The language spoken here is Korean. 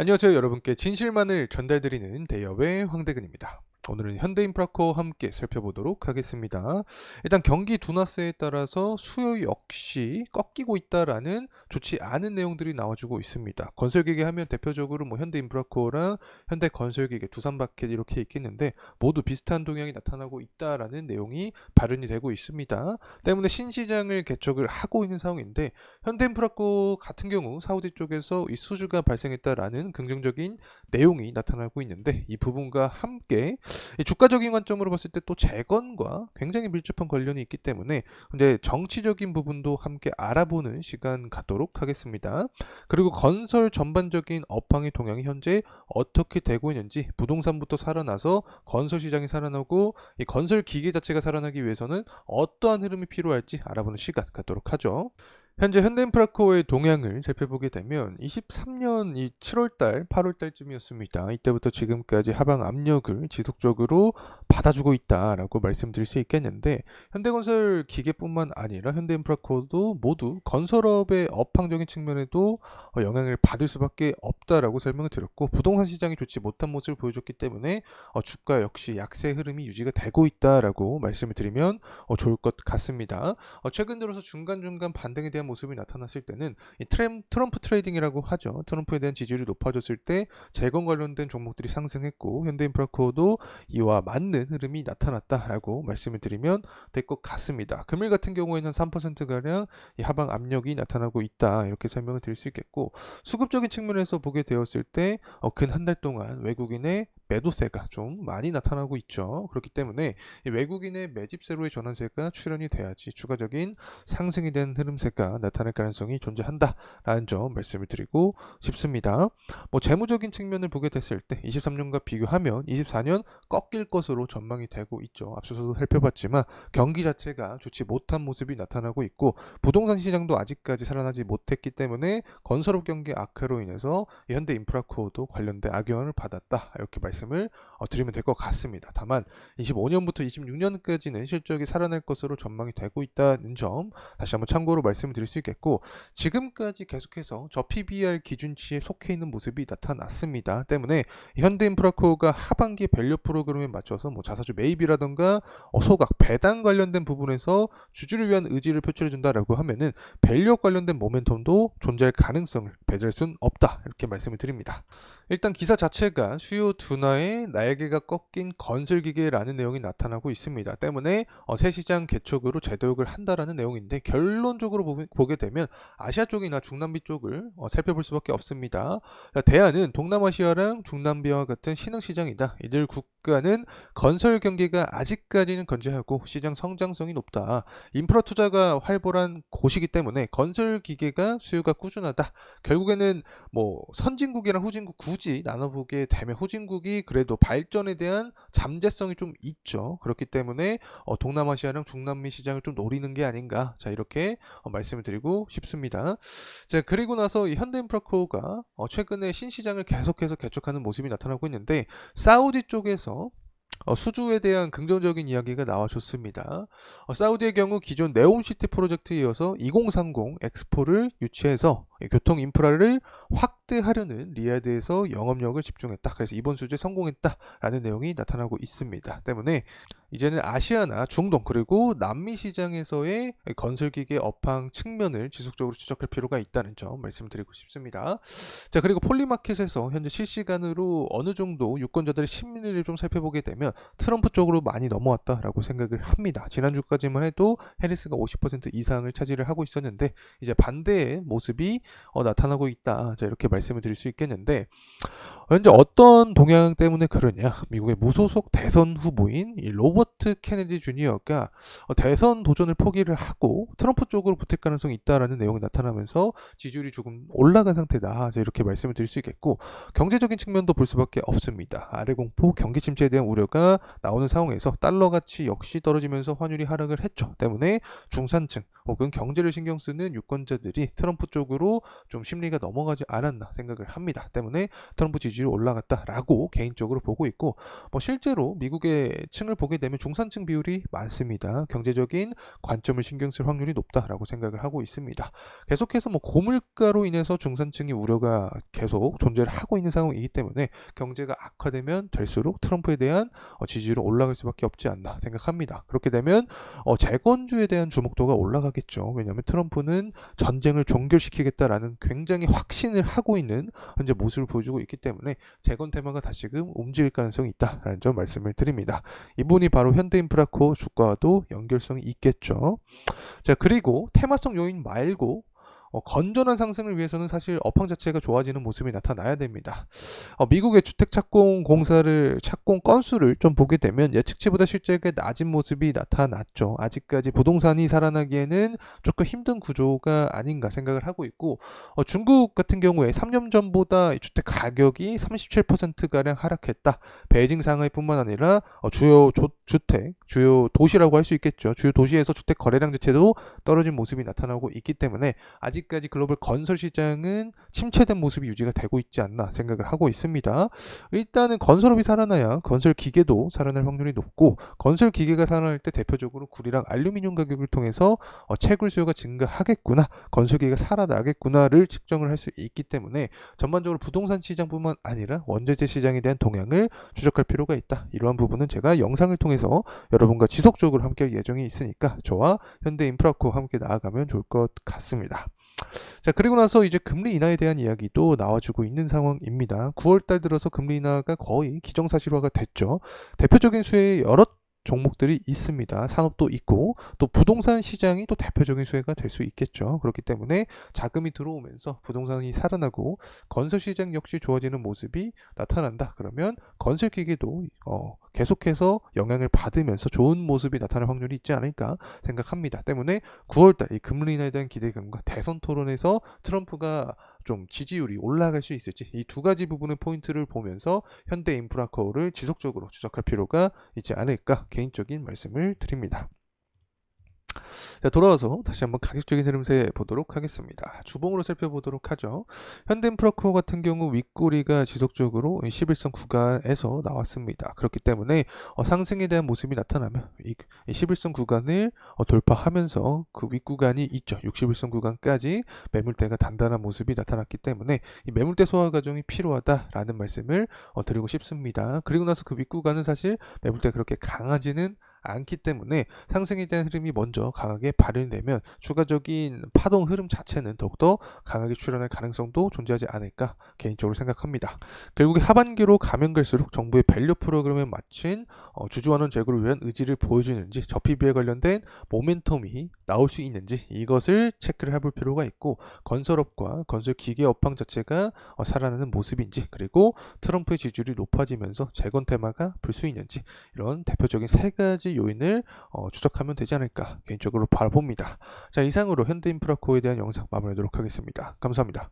안녕하세요. 여러분께 진실만을 전달드리는 대여의 황대근입니다. 오늘은 현대인프라코와 함께 살펴보도록 하겠습니다. 일단 경기 둔화세에 따라서 수요 역시 꺾이고 있다라는 좋지 않은 내용들이 나와주고 있습니다. 건설기계 하면 대표적으로 현대인프라코랑 현대건설기계, 두산마켓 이렇게 있겠는데 모두 비슷한 동향이 나타나고 있다라는 내용이 발언이 되고 있습니다. 때문에 신시장을 개척을 하고 있는 상황인데 현대인프라코 같은 경우 사우디 쪽에서 이 수주가 발생했다라는 긍정적인 내용이 나타나고 있는데 이 부분과 함께 이 주가적인 관점으로 봤을 때 또 재건과 굉장히 밀접한 관련이 있기 때문에 근데 정치적인 부분도 함께 알아보는 시간 갖도록 하겠습니다. 그리고 건설 전반적인 업황의 동향이 현재 어떻게 되고 있는지 부동산부터 살아나서 건설 시장이 살아나고 이 건설 기계 자체가 살아나기 위해서는 어떠한 흐름이 필요할지 알아보는 시간 갖도록 하죠. 현재 현대인프라코의 동향을 살펴보게 되면 23년 7월달, 8월달쯤이었습니다. 이때부터 지금까지 하방 압력을 지속적으로 받아주고 있다라고 말씀드릴 수 있겠는데 현대건설 기계뿐만 아니라 현대인프라코도 모두 건설업의 업황적인 측면에도 영향을 받을 수밖에 없다라고 설명을 드렸고 부동산 시장이 좋지 못한 모습을 보여줬기 때문에 주가 역시 약세 흐름이 유지가 되고 있다라고 말씀을 드리면 좋을 것 같습니다. 최근 들어서 중간중간 반등에 대한 모습이 나타났을 때는 이 트럼프 트레이딩이라고 하죠. 트럼프에 대한 지지율이 높아졌을 때 재건 관련된 종목들이 상승했고 현대인프라코도 이와 맞는 흐름이 나타났다라고 말씀을 드리면 될 것 같습니다. 금일 같은 경우에는 3%가량 이 하방 압력이 나타나고 있다 이렇게 설명을 드릴 수 있겠고 수급적인 측면에서 보게 되었을 때 근 한 달 동안 외국인의 매도세가 좀 많이 나타나고 있죠. 그렇기 때문에 이 외국인의 매집세로의 전환세가 출현이 돼야지 추가적인 상승에 대한 흐름세가 나타날 가능성이 존재한다라는 점 말씀을 드리고 싶습니다. 재무적인 측면을 보게 됐을 때 23년과 비교하면 24년 꺾일 것으로 전망이 되고 있죠. 앞서서도 살펴봤지만 경기 자체가 좋지 못한 모습이 나타나고 있고 부동산 시장도 아직까지 살아나지 못했기 때문에 건설업 경기 악화로 인해서 현대인프라코도 관련된 악영향을 받았다 이렇게 말씀을 드리면 될 것 같습니다. 다만 25년부터 26년까지는 실적이 살아날 것으로 전망이 되고 있다는 점 다시 한번 참고로 말씀을 드릴 수 있겠고 지금까지 계속해서 저 PBR 기준치에 속해 있는 모습이 나타났습니다. 때문에 현대인프라코가 하반기 밸류 프로그램에 맞춰서 자사주 매입이라던가 소각, 배당 관련된 부분에서 주주를 위한 의지를 표출해 준다라고 하면은 밸류 관련된 모멘텀도 존재할 가능성을 배제할 순 없다 이렇게 말씀을 드립니다. 일단 기사 자체가 수요 둔화에 날개가 꺾인 건설기계라는 내용이 나타나고 있습니다. 때문에 새 시장 개척으로 재도약을 한다라는 내용인데 결론적으로 보게 되면 아시아 쪽이나 중남미 쪽을 살펴볼 수밖에 없습니다. 대안은 동남아시아랑 중남미와 같은 신흥시장이다. 이들 국가는 건설 경기가 아직까지는 건재하고 시장 성장성이 높다. 인프라 투자가 활발한 곳이기 때문에 건설 기계가 수요가 꾸준하다. 결국에는 선진국이랑 후진국 굳이 나눠보게 되면 후진국이 그래도 발전에 대한 잠재성이 좀 있죠. 그렇기 때문에 동남아시아랑 중남미 시장을 좀 노리는 게 아닌가. 자, 이렇게 말씀을 드리고 싶습니다. 자, 그리고 나서 이 현대인프라코가 최근에 신시장을 계속해서 개척하는 모습이 나타나고 있는데 사우디 쪽에서 수주에 대한 긍정적인 이야기가 나와줬습니다. 사우디의 경우 기존 네옴시티 프로젝트에 이어서 2030 엑스포를 유치해서 교통 인프라를 확대하려는 리야드에서 영업력을 집중했다. 그래서 이번 수주에 성공했다라는 내용이 나타나고 있습니다. 때문에 이제는 아시아나 중동 그리고 남미 시장에서의 건설기계 업황 측면을 지속적으로 추적할 필요가 있다는 점 말씀드리고 싶습니다. 자, 그리고 폴리마켓에서 현재 실시간으로 어느 정도 유권자들의 심리를 좀 살펴보게 되면 트럼프 쪽으로 많이 넘어왔다라고 생각을 합니다. 지난주까지만 해도 해리스가 50% 이상을 차지를 하고 있었는데 이제 반대의 모습이 나타나고 있다. 자, 이렇게 말씀을 드릴 수 있겠는데 현재 어떤 동향 때문에 그러냐? 미국의 무소속 대선 후보인 이 로버트 케네디 주니어가 대선 도전을 포기를 하고 트럼프 쪽으로 붙을 가능성이 있다라는 내용이 나타나면서 지지율이 조금 올라간 상태다. 이렇게 말씀을 드릴 수 있겠고 경제적인 측면도 볼 수밖에 없습니다. 아래 공포, 경기 침체에 대한 우려가 나오는 상황에서 달러 가치 역시 떨어지면서 환율이 하락을 했죠. 때문에 중산층 혹은 경제를 신경 쓰는 유권자들이 트럼프 쪽으로 좀 심리가 넘어가지 않았나 생각을 합니다. 때문에 트럼프 지지율 지지율이 올라갔다라고 개인적으로 보고 있고, 실제로 미국의 층을 보게 되면 중산층 비율이 많습니다. 경제적인 관점을 신경 쓸 확률이 높다라고 생각을 하고 있습니다. 계속해서 고물가로 인해서 중산층이 우려가 계속 존재를 하고 있는 상황이기 때문에 경제가 악화되면 될수록 트럼프에 대한 지지율이 올라갈 수밖에 없지 않나 생각합니다. 그렇게 되면 재건주에 대한 주목도가 올라가겠죠. 왜냐하면 트럼프는 전쟁을 종결시키겠다라는 굉장히 확신을 하고 있는 현재 모습을 보여주고 있기 때문에 재건 테마가 다시금 움직일 가능성이 있다라는 점 말씀을 드립니다. 이분이 바로 현대인프라코 주가와도 연결성이 있겠죠. 자, 그리고 테마성 요인 말고 건전한 상승을 위해서는 사실 업황 자체가 좋아지는 모습이 나타나야 됩니다. 미국의 주택 착공 공사를 착공 건수를 좀 보게 되면 예측치보다 실제가 낮은 모습이 나타났죠. 아직까지 부동산이 살아나기에는 조금 힘든 구조가 아닌가 생각을 하고 있고, 중국 같은 경우에 3년 전보다 주택 가격이 37%가량 하락했다. 베이징, 상하이뿐만 아니라 주요 도시라고 할 수 있겠죠. 주요 도시에서 주택 거래량 자체도 떨어진 모습이 나타나고 있기 때문에 아직까지 글로벌 건설 시장은 침체된 모습이 유지가 되고 있지 않나 생각을 하고 있습니다. 일단은 건설업이 살아나야 건설 기계도 살아날 확률이 높고, 건설 기계가 살아날 때 대표적으로 구리랑 알루미늄 가격을 통해서 채굴 수요가 증가하겠구나, 건설 기계가 살아나겠구나를 측정을 할 수 있기 때문에 전반적으로 부동산 시장뿐만 아니라 원자재 시장에 대한 동향을 추적할 필요가 있다. 이러한 부분은 제가 영상을 통해서 여러분과 지속적으로 함께 할 예정이 있으니까 저와 현대인프라코 함께 나아가면 좋을 것 같습니다. 자, 그리고 나서 이제 금리 인하에 대한 이야기도 나와주고 있는 상황입니다. 9월달 들어서 금리 인하가 거의 기정사실화가 됐죠. 대표적인 수혜의 여러 종목들이 있습니다. 산업도 있고 또 부동산 시장이 또 대표적인 수혜가 될 수 있겠죠. 그렇기 때문에 자금이 들어오면서 부동산이 살아나고 건설 시장 역시 좋아지는 모습이 나타난다. 그러면 건설 기계도 계속해서 영향을 받으면서 좋은 모습이 나타날 확률이 있지 않을까 생각합니다. 때문에 9월달 이 금리 인하에 대한 기대감과 대선 토론에서 트럼프가 좀 지지율이 올라갈 수 있을지, 이 두 가지 부분의 포인트를 보면서 현대인프라코를 지속적으로 추적할 필요가 있지 않을까 개인적인 말씀을 드립니다. 자, 돌아와서 다시 한번 가격적인 흐름세 보도록 하겠습니다. 주봉으로 살펴보도록 하죠. 현대인프라코 같은 경우 윗꼬리가 지속적으로 11선 구간에서 나왔습니다. 그렇기 때문에 상승에 대한 모습이 나타나면 이 11선 구간을 돌파하면서 그 윗구간이 있죠. 61선 구간까지 매물대가 단단한 모습이 나타났기 때문에 이 매물대 소화 과정이 필요하다라는 말씀을 드리고 싶습니다. 그리고 나서 그 윗구간은 사실 매물대가 그렇게 강하지는 않기 때문에 상승에 대한 흐름이 먼저 강하게 발현되면 추가적인 파동 흐름 자체는 더욱더 강하게 출현할 가능성도 존재하지 않을까 개인적으로 생각합니다. 결국에 하반기로 가면 갈수록 정부의 밸류 프로그램에 맞춘 주주환원 제고를 위한 의지를 보여주는지, 저PB에 관련된 모멘텀이 나올 수 있는지 이것을 체크를 해볼 필요가 있고, 건설업과 건설 기계 업황 자체가 살아나는 모습인지, 그리고 트럼프의 지지율이 높아지면서 재건 테마가 불 수 있는지, 이런 대표적인 세 가지 요인을 추적하면 되지 않을까 개인적으로 바라봅니다. 자, 이상으로 현대인프라코에 대한 영상 마무리하도록 하겠습니다. 감사합니다.